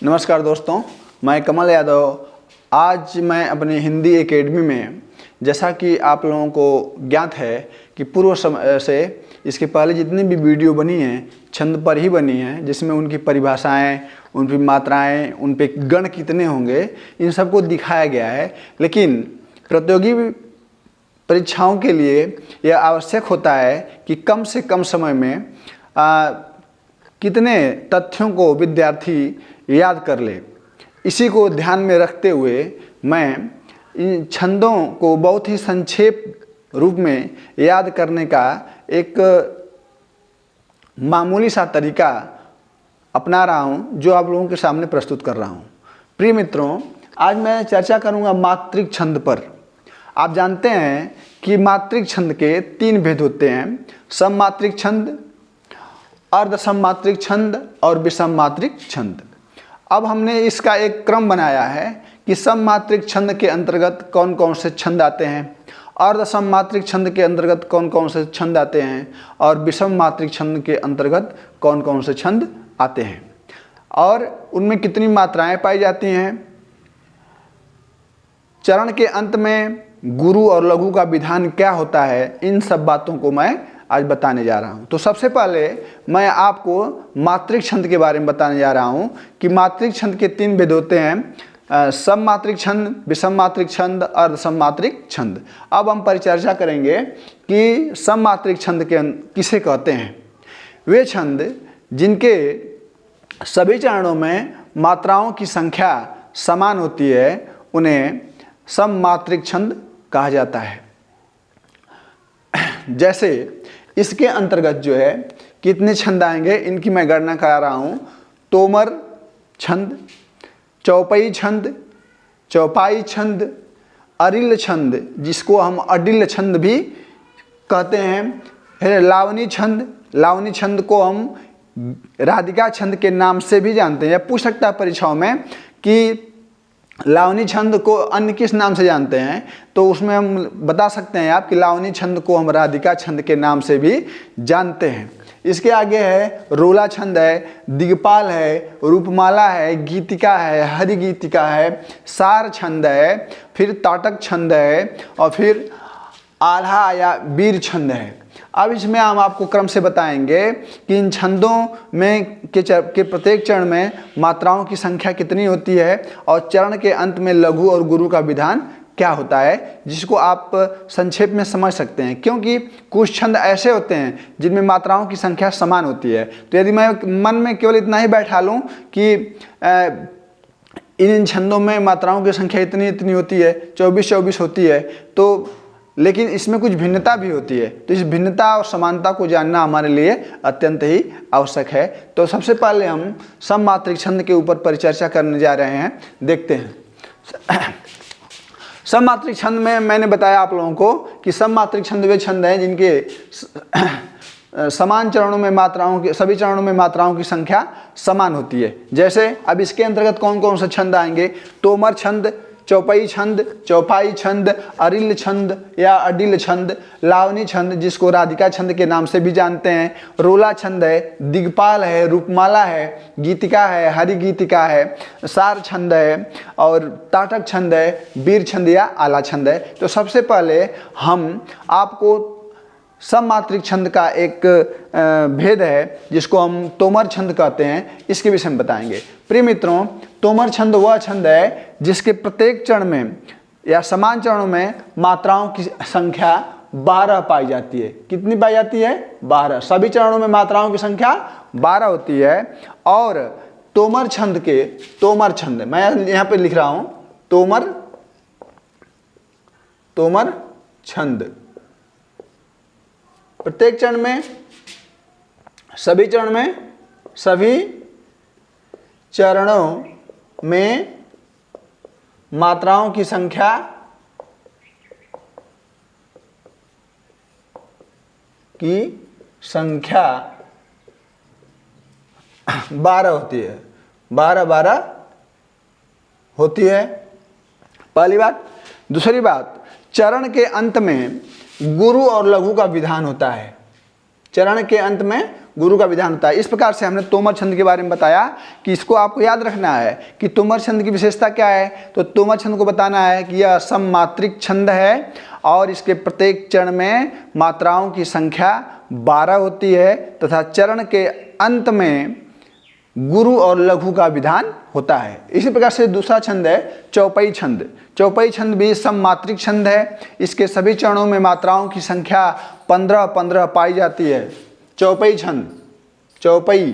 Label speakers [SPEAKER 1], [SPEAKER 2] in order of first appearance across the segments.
[SPEAKER 1] नमस्कार दोस्तों, मैं कमल यादव। आज मैं अपनी हिंदी एकेडमी में, जैसा कि आप लोगों को ज्ञात है कि पूर्व समय से इसके पहले जितनी भी वीडियो बनी हैं छंद पर ही बनी हैं, जिसमें उनकी परिभाषाएं, उनकी मात्राएं, उन पे गण कितने होंगे, इन सबको दिखाया गया है। लेकिन प्रतियोगी परीक्षाओं के लिए यह आवश्यक होता है कि कम से कम समय में कितने तथ्यों को विद्यार्थी याद कर ले। इसी को ध्यान में रखते हुए मैं इन छंदों को बहुत ही संक्षेप रूप में याद करने का एक मामूली सा तरीका अपना रहा हूं, जो आप लोगों के सामने प्रस्तुत कर रहा हूं। प्रिय मित्रों, आज मैं चर्चा करूंगा मात्रिक छंद पर। आप जानते हैं कि मात्रिक छंद के 3 भेद होते हैं: सममात्रिक छंद, अर्ध सममात्रिक छंद और विषम मात्रिक छंद। अब हमने इसका एक क्रम बनाया है कि सममात्रिक छंद के अंतर्गत कौन कौन से छंद आते हैं, अर्ध सममात्रिक छंद के अंतर्गत कौन कौन से छंद आते हैं और विषम मात्रिक छंद के अंतर्गत कौन कौन से छंद आते हैं, और उनमें कितनी मात्राएं पाई जाती हैं। चरण के अंत में गुरु और लघु का विधान क्या होता है, इन सब बातों को मैं आज बताने जा रहा हूं। तो सबसे पहले मैं आपको मात्रिक छंद के बारे में बताने जा रहा हूं कि मात्रिक छंद के 3 भेद होते हैं: सममात्रिक छंद, विषम मात्रिक छंद, अर्ध सममात्रिक छंद। अब हम परिचर्चा करेंगे कि सममात्रिक छंद के किसे कहते हैं। वे छंद जिनके सभी चरणों में मात्राओं की संख्या समान होती है, उन्हें सममात्रिक छंद कहा जाता है। जैसे इसके अंतर्गत जो है कितने छंद आएंगे, इनकी मैं गणना करा रहा हूं। तोमर छंद, चौपाई छंद, चौपाई छंद, अरिल छंद जिसको हम अडिल छंद भी कहते हैं, फिर लावनी छंद। लावनी छंद को हम राधिका छंद के नाम से भी जानते हैं। या पूछ सकता है परीक्षाओं में कि लावनी छंद को अन्य किस नाम से जानते हैं, तो उसमें हम बता सकते हैं आप कि लावनी छंद को हम राधिका छंद के नाम से भी जानते हैं। इसके आगे है रोला छंद है, दिगपाल है, रूपमाला है, गीतिका है, हरि गीतिका है, सार छंद है, फिर ताटक छंद है और फिर आल्हा या वीर छंद है। अब इसमें हम आपको क्रम से बताएंगे कि इन छंदों में के प्रत्येक चरण में मात्राओं की संख्या कितनी होती है और चरण के अंत में लघु और गुरु का विधान क्या होता है, जिसको आप संक्षेप में समझ सकते हैं। क्योंकि कुछ छंद ऐसे होते हैं जिनमें मात्राओं की संख्या समान होती है। तो यदि मैं मन में केवल इतना ही बैठा लूँ कि इन छंदों में मात्राओं की संख्या इतनी इतनी होती है, 24-24 होती है, तो लेकिन इसमें कुछ भिन्नता भी होती है, तो इस भिन्नता और समानता को जानना हमारे लिए अत्यंत ही आवश्यक है। तो सबसे पहले हम सममात्रिक छंद के ऊपर परिचर्चा करने जा रहे हैं। देखते हैं। सममात्रिक छंद में मैंने बताया आप लोगों को कि सममात्रिक छंद वे छंद हैं जिनके समान चरणों में मात्राओं की, सभी चरणों में मात्राओं की संख्या समान होती है। जैसे अब इसके अंतर्गत कौन कौन से छंद आएंगे: तोमर छंद, चौपाई छंद, चौपाई छंद, अरिल छंद या अडिल छंद, लावनी छंद जिसको राधिका छंद के नाम से भी जानते हैं, रोला छंद है, दिगपाल है, रूपमाला है, गीतिका है, हरि गीतिका है, सार छंद है और ताटक छंद है, वीर छंद या आला छंद है। तो सबसे पहले हम आपको सममात्रिक छंद का एक भेद है जिसको हम तोमर छंद कहते हैं, इसके विषय में बताएंगे। प्रिय मित्रों, तोमर छंद वह छंद है जिसके प्रत्येक चरण में या समान चरणों में मात्राओं की संख्या 12 पाई जाती है। कितनी पाई जाती है? 12। सभी चरणों में मात्राओं की संख्या 12 होती है। और तोमर छंद मैं यहाँ पे लिख रहा हूं, तोमर छंद प्रत्येक चरण में, सभी चरणों में मात्राओं की संख्या की संख्या 12 होती है। 12 होती है, पहली बात। दूसरी बात, चरण के अंत में गुरु और लघु का विधान होता है। चरण के अंत में गुरु का विधान होता है। इस प्रकार से हमने तोमर छंद के बारे में बताया कि इसको आपको याद रखना है कि तोमर छंद की विशेषता क्या है। तो तोमर छंद को बताना है कि यह सममात्रिक छंद है और इसके प्रत्येक चरण में मात्राओं की संख्या 12 होती है तथा चरण के अंत में गुरु और लघु का विधान होता है। इसी प्रकार से दूसरा छंद है चौपाई छंद। चौपाई छंद भी सममात्रिक छंद है। इसके सभी चरणों में मात्राओं की संख्या 15-15 पाई जाती है। चौपाई छंद, चौपाई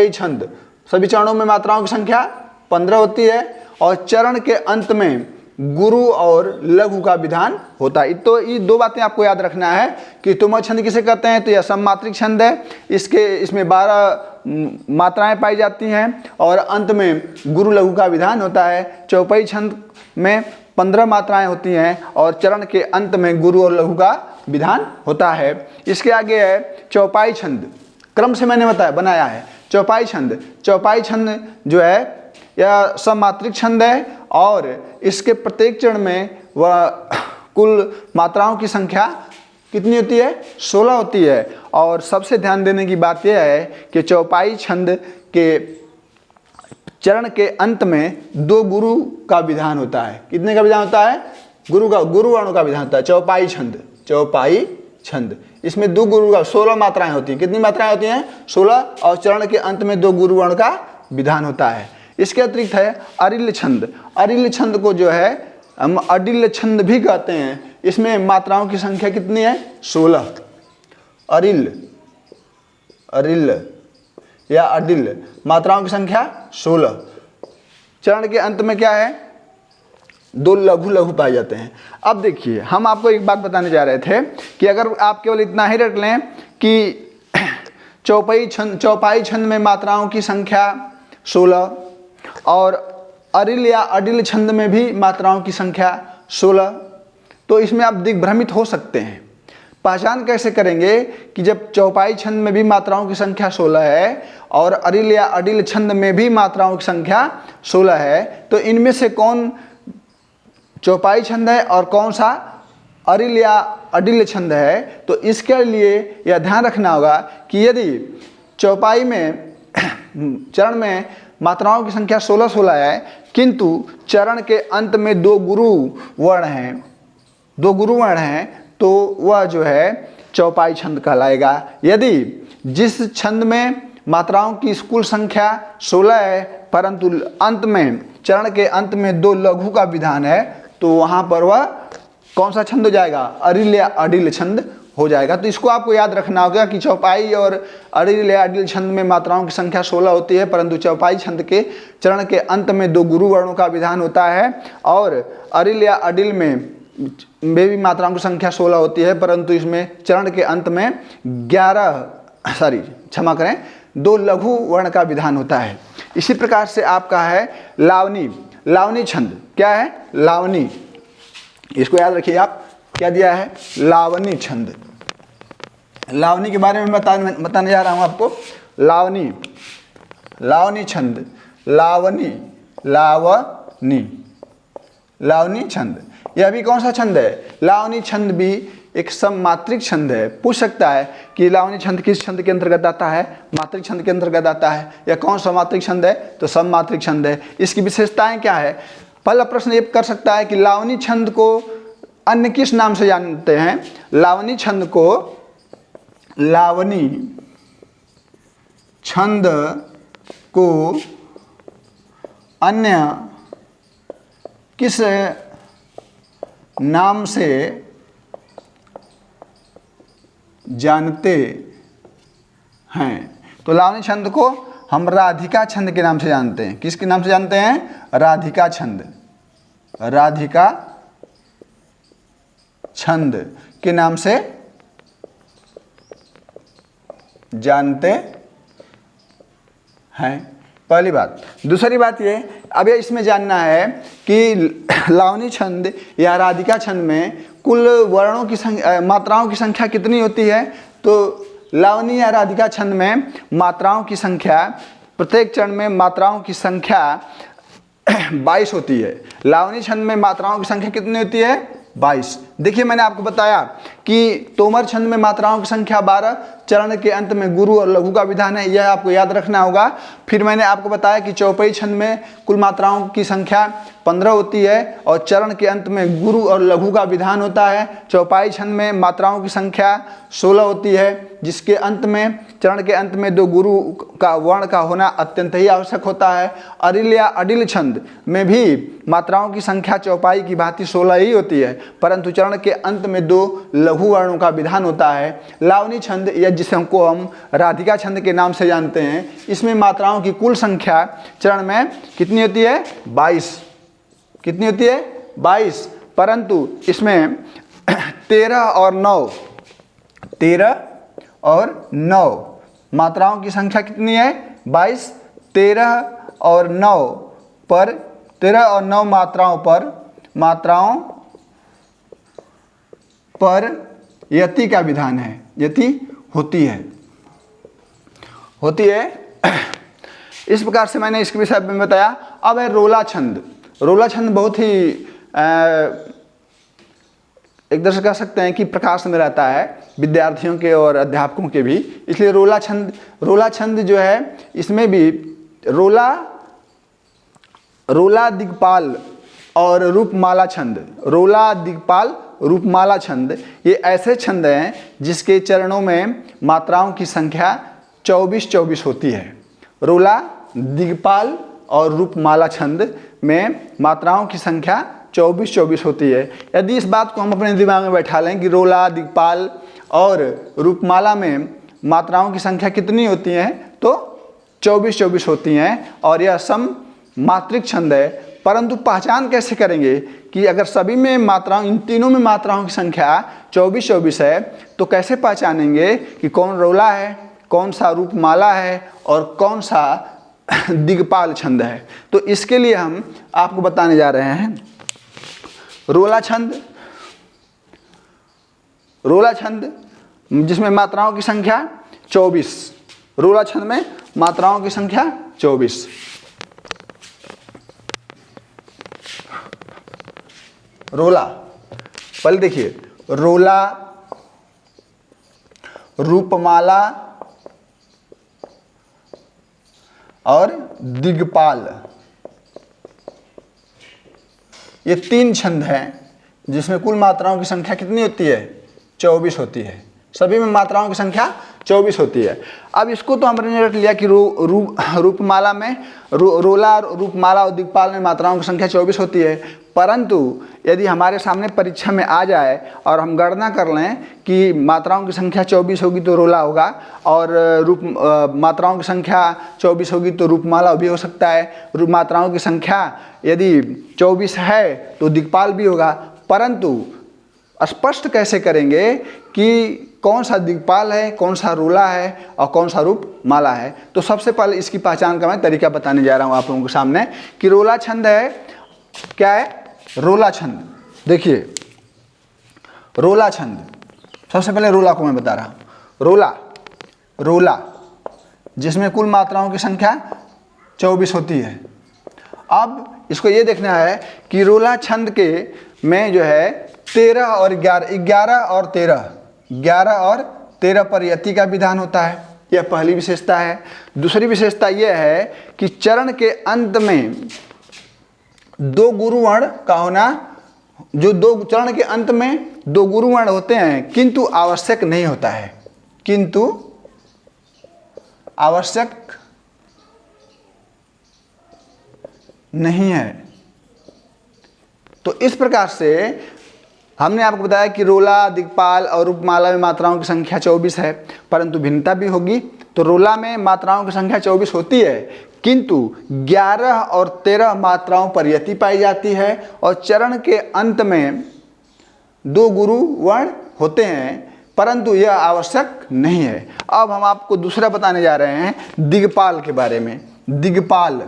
[SPEAKER 1] छंद सभी चरणों में मात्राओं की संख्या 15 होती है और चरण के अंत में गुरु और लघु का विधान होता है। तो ये दो बातें आपको याद रखना है कि तोमर छंद किसे कहते हैं। तो यह सममात्रिक छंद है, इसमें 12 मात्राएं पाई जाती हैं और अंत में गुरु लघु का विधान होता है। चौपाई छंद में 15 मात्राएं होती हैं और चरण के अंत में गुरु और लघु का विधान होता है। इसके आगे है चौपाई छंद। क्रम से मैंने बनाया है। चौपाई छंद जो है यह सममात्रिक छंद है और इसके प्रत्येक चरण में वह कुल मात्राओं की संख्या कितनी होती है, 16 होती है। और सबसे ध्यान देने की बात यह है कि चौपाई छंद के चरण के अंत में 2 गुरु का विधान होता है। कितने का विधान होता है, गुरु वर्णों का विधान होता है। चौपाई छंद इसमें 2 गुरु का 16 मात्राएं होती हैं। कितनी मात्राएं होती हैं, 16 और चरण के अंत में 2 गुरु वर्ण का विधान होता है। इसके अतिरिक्त है अरिल छंद। अरिल छंद को जो है हम अडिल छंद भी कहते हैं। इसमें मात्राओं की संख्या कितनी है, 16। अरिल या अडिल मात्राओं की संख्या 16। चरण के अंत में क्या है, 2 लघु पाए जाते हैं। अब देखिए हम आपको एक बात बताने जा रहे थे कि अगर आप केवल इतना ही रख लें कि चौपाई छंद में मात्राओं की संख्या 16 और अरिल या अडिल छंद में भी मात्राओं की संख्या 16, तो इसमें आप दिग्भ्रमित हो सकते हैं। पहचान कैसे करेंगे कि जब चौपाई छंद में भी मात्राओं की संख्या 16 है और अरिल या अडिल छंद में भी मात्राओं की संख्या 16 है, तो इनमें से कौन चौपाई छंद है और कौन सा अरिल या अडिल छंद है। तो इसके लिए यह ध्यान रखना होगा कि यदि चौपाई में चरण में मात्राओं की संख्या 16 है किंतु चरण के अंत में 2 गुरु वर्ण हैं, तो वह जो है चौपाई छंद कहलाएगा। यदि जिस छंद में मात्राओं की कुल संख्या 16 है परंतु अंत में चरण के अंत में 2 लघु का विधान है, तो वहाँ पर वह कौन सा छंद हो जाएगा, अरिल या अडिल छंद हो जाएगा। तो इसको आपको याद रखना होगा कि चौपाई और अरिल या अडिल छंद में मात्राओं की संख्या 16 होती है परंतु चौपाई छंद के चरण के अंत में 2 गुरु वर्णों का विधान होता है और अरिल या अडिल में भी मात्राओं की संख्या 16 होती है परंतु इसमें चरण के अंत में 2 लघु वर्ण का विधान होता है। इसी प्रकार से आपका है लावनी छंद। क्या है, लावनी। इसको याद रखिए आप, क्या दिया है, लावनी छंद। लावनी के बारे में बताने जा रहा हूं आपको। लावनी छंद, लावनी छंद यह भी कौन सा छंद है, लावनी छंद भी एक सममात्रिक छंद है। पूछ सकता है कि लावनी छंद किस छंद के अंतर्गत आता है, मात्रिक छंद के अंतर्गत आता है या कौन सा मात्रिक छंद है, तो सममात्रिक छंद है। इसकी विशेषताएं क्या है। पहला प्रश्न ये कर सकता है कि लावनी छंद को अन्य किस नाम से जानते हैं। लावनी छंद को अन्य किस नाम से जानते हैं। तो लावनी छंद को हम राधिका छंद के नाम से जानते हैं। किसके नाम से जानते हैं, राधिका छंद के नाम से जानते हैं। पहली बात। दूसरी बात ये, अब इसमें जानना है कि लावनी छंद या राधिका छंद में कुल वर्णों की मात्राओं की संख्या कितनी होती है। तो लावनी या राधिका छंद में मात्राओं की संख्या, प्रत्येक चरण में मात्राओं की संख्या 22 होती है। लावनी छंद में मात्राओं की संख्या कितनी होती है, 22। देखिए मैंने आपको बताया कि तोमर छंद में मात्राओं की संख्या 12, चरण के अंत में गुरु और लघु का विधान है, यह आपको याद रखना होगा। फिर मैंने आपको बताया कि चौपाई छंद में कुल मात्राओं की संख्या 15 होती है और चरण के अंत में गुरु और लघु का विधान होता है। चौपाई छंद में मात्राओं की संख्या 16 होती है, जिसके अंत में चरण के अंत में 2 गुरु का वर्ण का होना अत्यंत ही आवश्यक होता है। अरिल या अडिल छंद में भी मात्राओं की संख्या चौपाई की भांति 16 ही होती है, परंतु चरण के अंत में 2 लघु वर्णों का विधान होता है। लावनी छंद या जिसको हम राधिका छंद के नाम से जानते हैं, इसमें मात्राओं की कुल संख्या चरण में कितनी होती है? 22। कितनी होती है? 22, परंतु इसमें 13 और 9 मात्राओं की संख्या कितनी है? 22, 13 और 9 मात्राओं पर यति का विधान है। यति होती है इस प्रकार से मैंने इसके विषय में बताया। अब है रोला छंद। रोला छंद बहुत ही एक तरह से कह सकते हैं कि प्रकाश में रहता है विद्यार्थियों के और अध्यापकों के भी, इसलिए रोला छंद जो है इसमें भी रोला दिग्पाल और रूपमाला छंद, ये ऐसे छंद हैं जिसके चरणों में मात्राओं की संख्या 24 होती है। रोला दिग्पाल और रूपमाला छंद में मात्राओं की संख्या 24 होती है। यदि इस बात को हम अपने दिमाग में बैठा लें कि रोला दिग्पाल और रूपमाला में मात्राओं की संख्या कितनी होती है, तो 24 होती हैं और यह सम मात्रिक छंद है। परंतु पहचान कैसे करेंगे कि अगर सभी में मात्राओं, इन तीनों में मात्राओं की संख्या 24 है, तो कैसे पहचानेंगे कि कौन रोला है, कौन सा रूपमाला है और कौन सा दिग्पाल छंद है? तो इसके लिए हम आपको बताने जा रहे हैं रोला छंद जिसमें मात्राओं की संख्या 24। रोला छंद में मात्राओं की संख्या 24। रोला, पहले देखिए, रोला, रूपमाला और दिग्पाल, ये 3 छंद हैं जिसमें कुल मात्राओं की संख्या कितनी होती है? 24 होती है। सभी में मात्राओं की संख्या 24 होती है। अब इसको तो हमने रट लिया कि रूपमाला में रोला, रूपमाला और दिग्पाल में मात्राओं की संख्या 24 होती है, परंतु यदि हमारे सामने परीक्षा में आ जाए और हम गणना कर लें कि मात्राओं की संख्या 24 होगी तो रोला होगा और मात्राओं की संख्या 24 होगी तो रूपमाला भी हो सकता है, मात्राओं की संख्या यदि 24 है तो दिग्पाल भी होगा, परंतु स्पष्ट कैसे करेंगे कि कौन सा दिग्पाल है, कौन सा रोला है और कौन सा रूपमाला है? तो सबसे पहले इसकी पहचान का मैं तरीका बताने जा रहा हूँ आप लोगों के सामने कि रोला छंद है। क्या है? रोला छंद। देखिए, रोला छंद, सबसे पहले रोला को मैं बता रहा हूँ। रोला जिसमें कुल मात्राओं की संख्या 24 होती है। अब इसको ये देखना है कि रोला छंद के में जो है 13 और 11 पर यति का विधान होता है। यह पहली विशेषता है। दूसरी विशेषता यह है कि चरण के अंत में 2 गुरुवर्ण का होना, जो चरण के अंत में 2 गुरुवर्ण होते हैं किंतु आवश्यक नहीं होता है, किंतु आवश्यक नहीं है। तो इस प्रकार से हमने आपको बताया कि रोला, दिग्पाल और रूपमाला में मात्राओं की संख्या 24 है, परंतु भिन्नता भी होगी। तो रोला में मात्राओं की संख्या 24 होती है, किंतु 11 और 13 मात्राओं पर यति पाई जाती है और चरण के अंत में 2 गुरु वर्ण होते हैं, परंतु यह आवश्यक नहीं है। अब हम आपको दूसरा बताने जा रहे हैं दिग्पाल के बारे में। दिग्पाल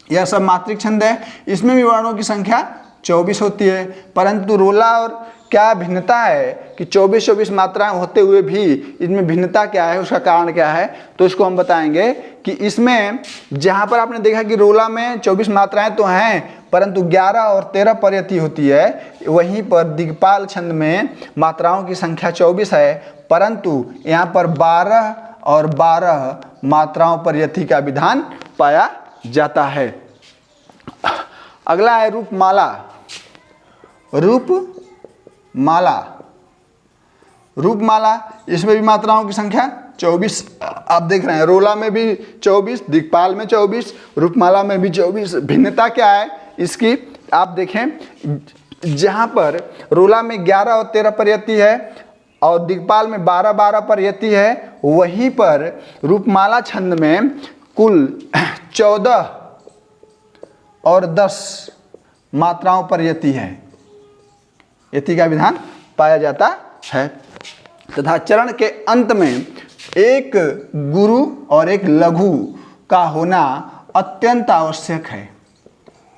[SPEAKER 1] यह सब मात्रिक छंद है। इसमें भी वर्णों की संख्या 24 होती है, परंतु रोला और क्या भिन्नता है कि 24 मात्राएं होते हुए भी इसमें भिन्नता क्या है, उसका कारण क्या है? तो इसको हम बताएंगे कि इसमें जहाँ पर आपने देखा कि रोला में 24 मात्राएं तो हैं, परंतु 11 और 13 पर यति होती है। वहीं पर दिक्पाल छंद में मात्राओं की संख्या 24 है, परंतु यहाँ पर 12 और 12 मात्राओं पर यति का विधान पाया जाता है। अगला है रूपमाला। रूपमाला, रूपमाला, इसमें भी मात्राओं की संख्या 24 आप देख रहे हैं। रोला में भी 24, दिक्पाल में 24, रूपमाला में भी 24। भिन्नता क्या है इसकी आप देखें, जहाँ पर रोला में 11 और 13 पर यति है और दिक्पाल में 12-12 पर यति है, वहीं पर रूपमाला छंद में कुल 14 और 10 मात्राओं पर यति है, यति का विधान पाया जाता है। तथा चरण के अंत में एक गुरु और एक लघु का होना अत्यंत आवश्यक है,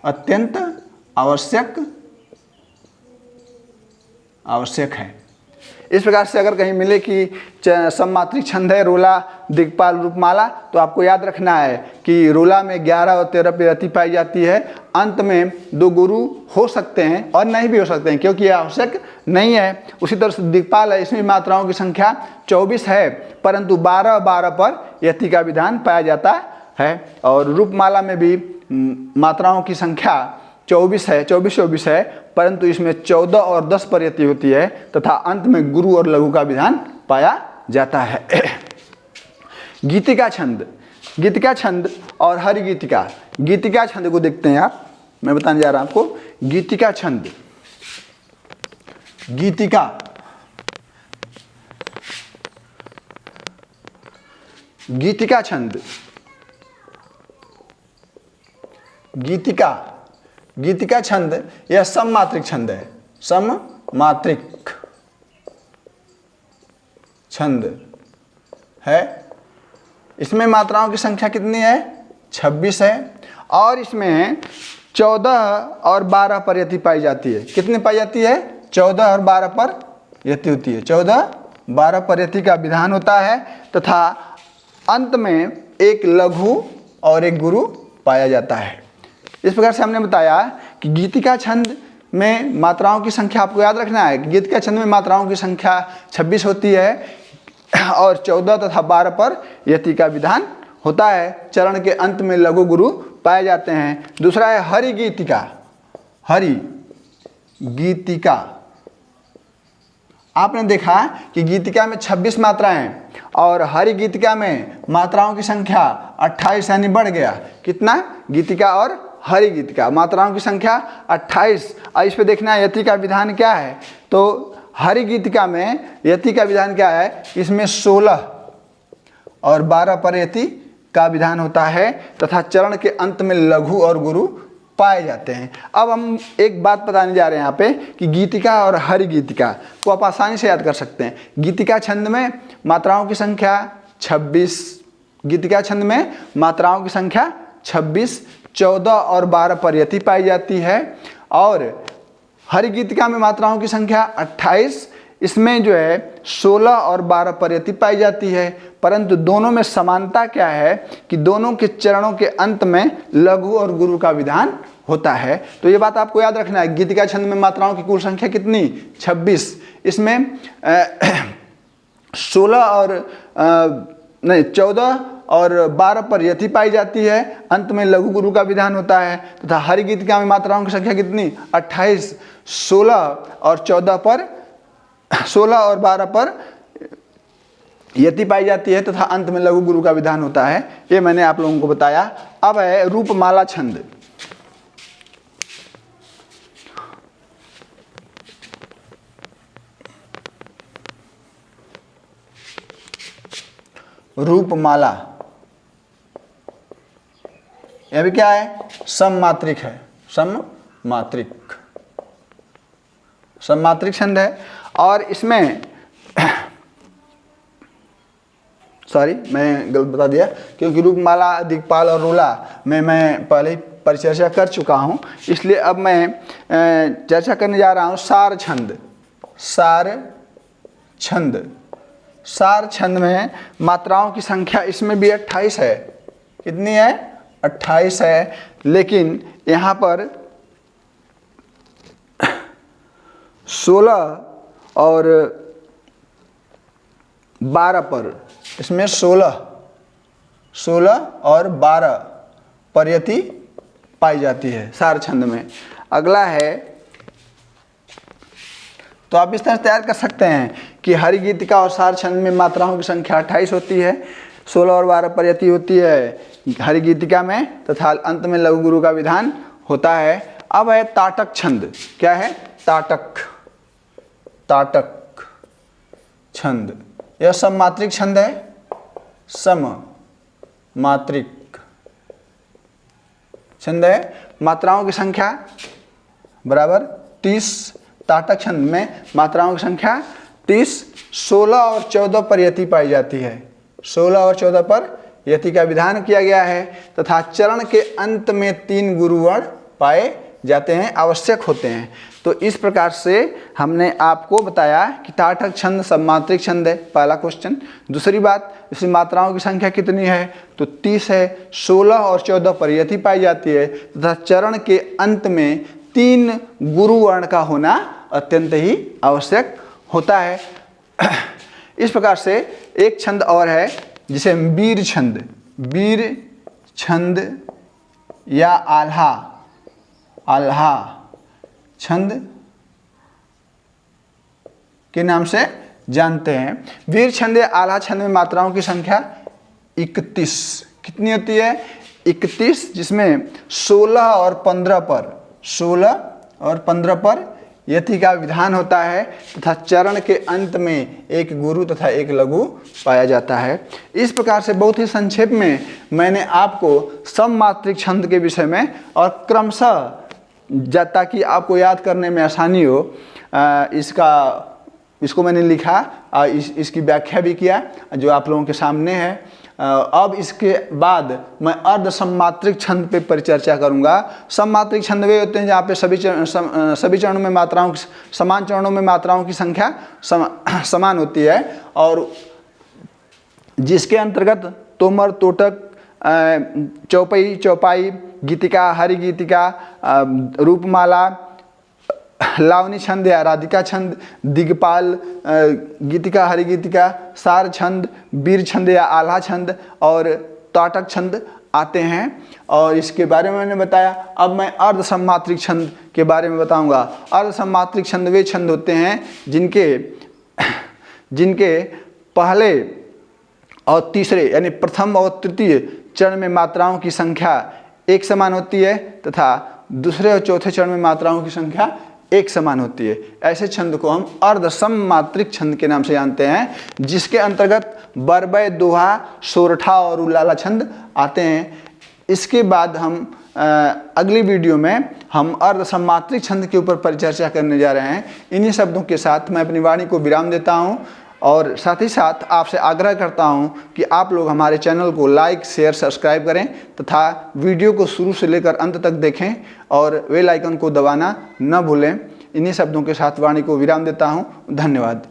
[SPEAKER 1] अत्यंत आवश्यक है। इस प्रकार से अगर कहीं मिले कि सममात्रिक छंद है रोला, दिक्पाल, रूपमाला, तो आपको याद रखना है कि रोला में 11 और 13 पर यति पाई जाती है, अंत में 2 गुरु हो सकते हैं और नहीं भी हो सकते हैं क्योंकि यह आवश्यक नहीं है। उसी तरह से दिक्पाल है, इसमें मात्राओं की संख्या 24 है, परंतु 12-12 पर यति का विधान पाया जाता है। और रूपमाला में भी मात्राओं की संख्या 24 है, परंतु इसमें 14 और 10 पर यति होती है तथा अंत में गुरु और लघु का विधान पाया जाता है। गीतिका छंद, गीतिका छंद और हरिगीतिका। गीतिका छंद को देखते हैं आप, मैं बताने जा रहा हूं आपको। गीतिका छंद, गीतिका, गीतिका छंद, गीतिका, गीतिका छंद यह सममात्रिक छंद है, सममात्रिक छंद है। इसमें मात्राओं की संख्या कितनी है? 26 है और इसमें 14 और 12 पर यति पाई जाती है। कितनी पाई जाती है? 14 और 12 पर यति होती है। 14-12 पर यति का विधान होता है तथा अंत में एक लघु और एक गुरु पाया जाता है। इस प्रकार से हमने बताया कि गीतिका छंद में मात्राओं की संख्या आपको याद रखना है। गीतिका छंद में मात्राओं की संख्या 26 होती है और 14 तथा 12 पर यति का विधान होता है। चरण के अंत में लघु गुरु पाए जाते हैं। दूसरा है हरिगीतिका। हरिगीतिका, आपने देखा कि गीतिका में 26 मात्राएं हैं और हरिगीतिका में मात्राओं की संख्या 28 यानी बढ़ गया। कितना? गीतिका और हरिगीतिका मात्राओं की संख्या 28। और इस पे देखना है यति का विधान क्या है। तो हरिगीतिका में यति का विधान क्या है? इसमें 16 और 12 पर यति का विधान होता है तथा चरण के अंत में लघु और गुरु पाए जाते हैं। अब हम एक बात बताने जा रहे हैं यहाँ पे कि गीतिका और हरिगीतिका को आप आसानी से याद कर सकते हैं। गीतिका छंद में मात्राओं की संख्या 26, गीतिका छंद में मात्राओं की संख्या 26, 14 और 12 पर यति पाई जाती है और हरिगीतिका में मात्राओं की संख्या 28, इसमें जो है 16 और 12 पर यति पाई जाती है। परंतु दोनों में समानता क्या है कि दोनों के चरणों के अंत में लघु और गुरु का विधान होता है। तो ये बात आपको याद रखना है। गीतिका छंद में मात्राओं की कुल संख्या कितनी? 26। इसमें 14 और 12 पर यति पाई जाती है, अंत में लघु गुरु का विधान होता है तथा हरिगीतिका में मात्राओं की संख्या कितनी? 28, 16 और 12 पर यति पाई जाती है तथा अंत में लघु गुरु का विधान होता है। ये मैंने आप लोगों को बताया। अब है रूपमाला छंद। रूपमाला यह भी क्या है? सममात्रिक है, सममात्रिक छंद है और इसमें सॉरी मैं गलत बता दिया क्योंकि रूपमाला, दिक्पाल और रोला में मैं पहले ही परिचर्चा कर चुका हूं, इसलिए अब मैं चर्चा करने जा रहा हूं सार छंद। सार छंद में मात्राओं की संख्या इसमें भी 28 है। कितनी है? 28 है। लेकिन यहाँ पर 16 और 12 पर, इसमें 16 और 12 पर यति पाई जाती है सार छंद में। अगला है, तो आप इस तरह तैयार कर सकते हैं कि हरि गीतिका और सार छंद में मात्राओं की संख्या 28 होती है, 16 और 12 पर यति होती है हरि गीतिका में, तथा अंत में लघु गुरु का विधान होता है। अब है ताटक छंद। क्या है? ताटक छंद। यह सममात्रिक छंद है, सममात्रिक छंद है। मात्राओं की संख्या बराबर 30। ताटक छंद में मात्राओं की संख्या 30, 16 और 14 पर यति पाई जाती है। 16 और 14 पर यति का विधान किया गया है, तथा चरण के अंत में 3 गुरुवर्ण पाए जाते हैं, आवश्यक होते हैं। तो इस प्रकार से हमने आपको बताया कि ताटक छंद सममात्रिक छंद है, पहला क्वेश्चन। दूसरी बात, इसमें मात्राओं की संख्या कितनी है? तो 30 है, 16 और 14 पर यति पाई जाती है, तथा चरण के अंत में 3 गुरुवर्ण का होना अत्यंत ही आवश्यक होता है। इस प्रकार से एक छंद और है जिसे वीर छंद या आल्हा छंद के नाम से जानते हैं। वीर छंद या आल्हा छंद में मात्राओं की संख्या 31 कितनी होती है? 31, जिसमें 16 और 15 पर यति का विधान होता है, तथा चरण के अंत में एक गुरु तथा एक लघु पाया जाता है। इस प्रकार से बहुत ही संक्षेप में मैंने आपको सममात्रिक छंद के विषय में और क्रमशः, ताकि आपको याद करने में आसानी हो, इसको मैंने लिखा, इसकी व्याख्या भी किया जो आप लोगों के सामने है। अब इसके बाद मैं अर्ध सममात्रिक छंद पे परिचर्चा करूंगा। सममात्रिक छंद वे होते हैं जहाँ पे सभी चरणों में मात्राओं की, समान चरणों में मात्राओं की संख्या समान होती है, और जिसके अंतर्गत तोमर, तोटक, चौपाई, गीतिका, हरि गीतिका, रूपमाला, लावनी छंद या राधिका छंद, दिग्पाल गीतिका, हरि गीतिका, सार छंद, वीर छंद या आल्हा छंद और ताटक छंद आते हैं। और इसके बारे में मैंने बताया। अब मैं अर्ध सममात्रिक छंद के बारे में बताऊंगा। अर्ध सममात्रिक छंद वे छंद होते हैं जिनके पहले और तीसरे यानी प्रथम और तृतीय चरण में मात्राओं की संख्या एक समान होती है, तथा दूसरे और चौथे चरण में मात्राओं की संख्या एक समान होती है। ऐसे छंद को हम अर्ध सममात्रिक छंद के नाम से जानते हैं, जिसके अंतर्गत बरबय, दोहा, सोरठा और उलाला छंद आते हैं। इसके बाद हम अगली वीडियो में हम अर्ध सममात्रिक छंद के ऊपर परिचर्चा करने जा रहे हैं। इन्हीं शब्दों के साथ मैं अपनी वाणी को विराम देता हूं, और साथ ही साथ आपसे आग्रह करता हूं कि आप लोग हमारे चैनल को लाइक, शेयर, सब्सक्राइब करें, तथा वीडियो को शुरू से लेकर अंत तक देखें और बेल आइकन को दबाना न भूलें। इन्हीं शब्दों के साथ वाणी को विराम देता हूं। धन्यवाद।